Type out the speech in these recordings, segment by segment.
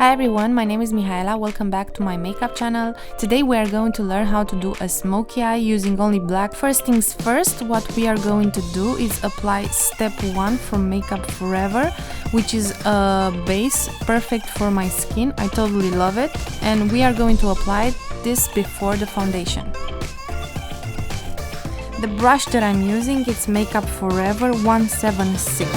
Hi everyone, my name is Mihaela. Welcome back to my makeup channel. Today we are going to learn how to do a smoky eye using only black. First things first, what we are going to do is apply step 1 from Makeup Forever, which is a base perfect for my skin. I totally love it, and we are going to apply this before the foundation. The brush that I'm using is Makeup Forever 176.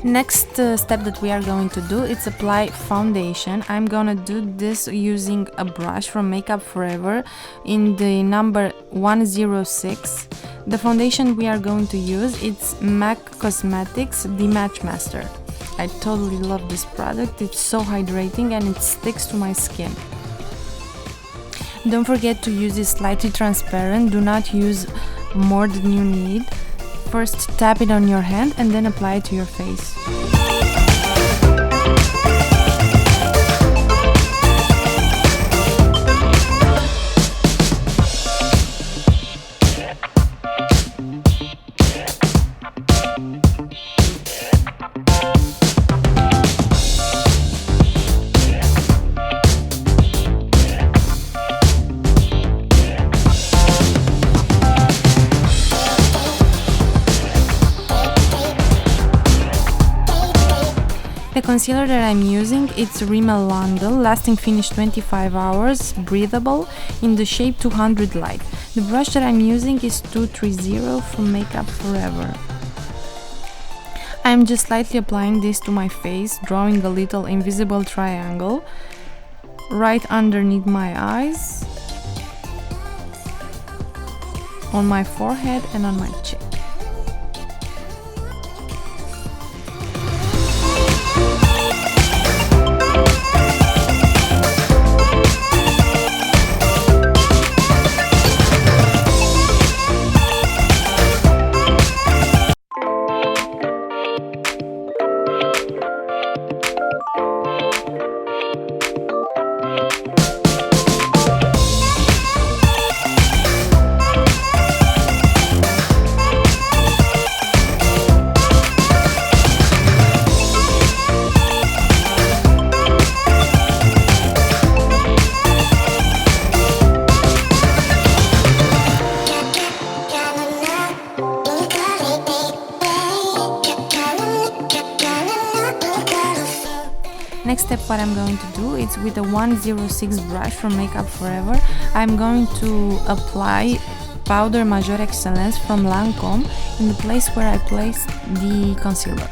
Next step that we are going to do is apply foundation. I'm gonna do this using a brush from Makeup Forever in the number 106. The foundation we are going to use it's MAC Cosmetics The Match Master. I totally love this product. It's so hydrating and it sticks to my skin. Don't forget to use it slightly transparent. Do not use more than you need. First tap it on your hand and then apply it to your face. The concealer that I'm using it's Rimmel London, lasting finish 25 hours, breathable, in the shade 200 Light. The brush that I'm using is 230 from Makeup Forever. I'm just slightly applying this to my face, drawing a little invisible triangle right underneath my eyes, on my forehead and on my cheek. Next step, what I'm going to do is with a 106 brush from Makeup Forever, I'm going to apply Powder Major Excellence from Lancome in the place where I placed the concealer.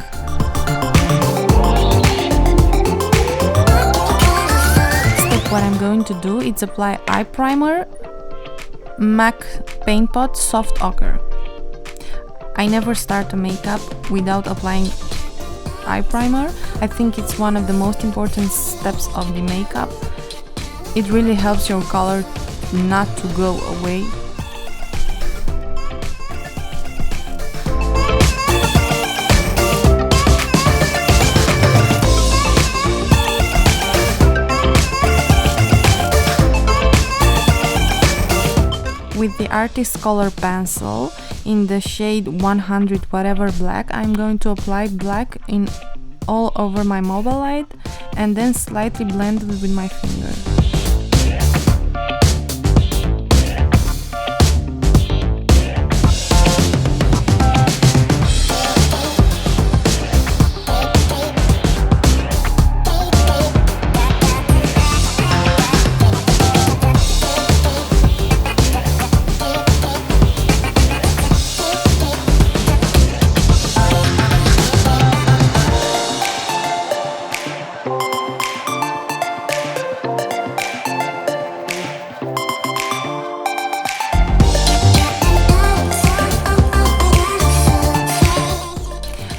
Step, what I'm going to do is apply eye primer, MAC Paint Pot Soft Ochre. I never start a makeup without applying eye primer. I think it's one of the most important steps of the makeup. It really helps your color not to go away. With the Artist Color Pencil in the shade 100 whatever black, I'm going to apply black in all over my mobile light and then slightly blend it with my finger.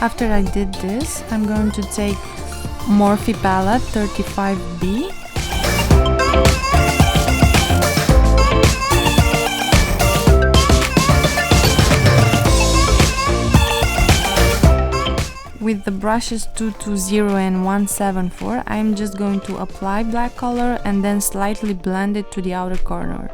After I did this, I'm going to take Morphe palette 35B With the brushes 220 and 174, I'm just going to apply black color and then slightly blend it to the outer corner.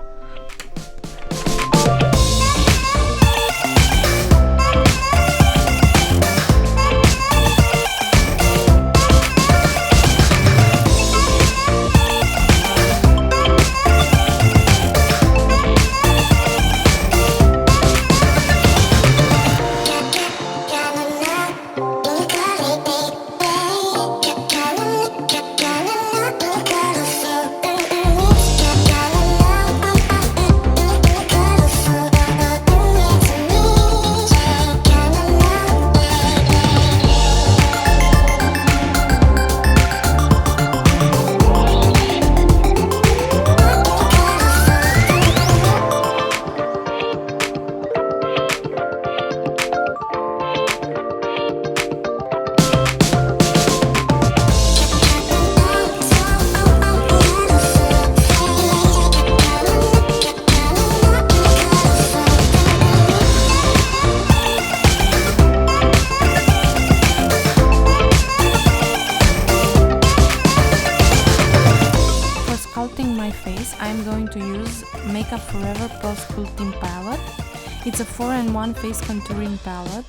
My face, I'm going to use Makeup Forever Pro Sculpting Palette. It's a 4-in-1 face contouring palette.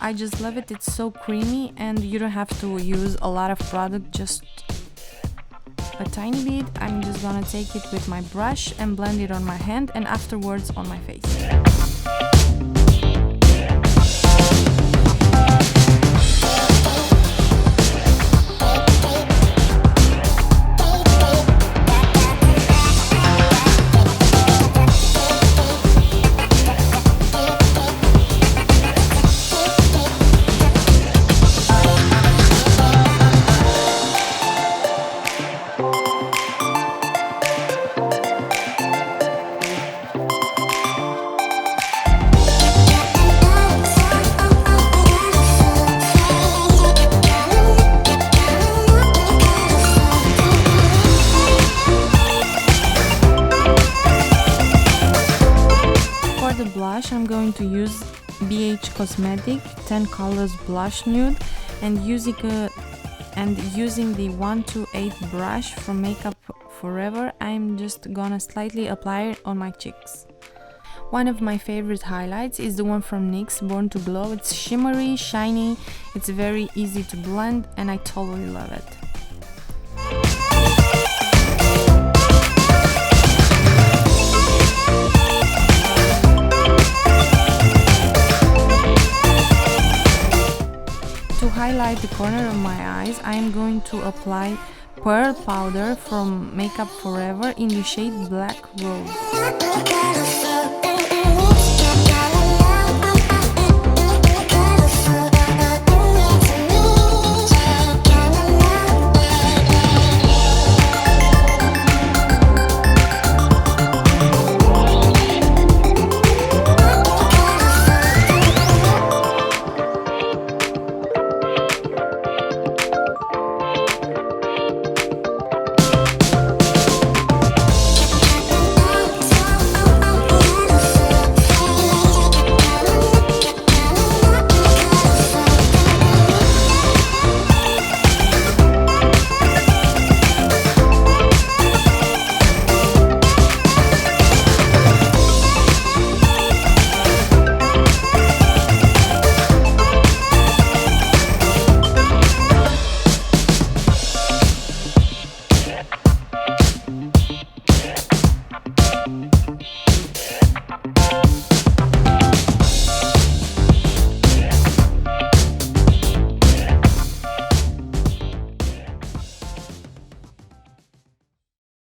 I just love it, it's so creamy and you don't have to use a lot of product, just a tiny bit. I'm just gonna take it with my brush and blend it on my hand and afterwards on my face. I'm going to use BH Cosmetic 10 Colors Blush Nude and using the 128 brush from Makeup Forever, I'm just gonna slightly apply it on my cheeks. One of my favorite highlights is the one from NYX, Born to Glow. It's shimmery, shiny, it's very easy to blend and I totally love it. To highlight the corner of my eyes, I am going to apply Pearl Powder from Makeup Forever in the shade Black Rose.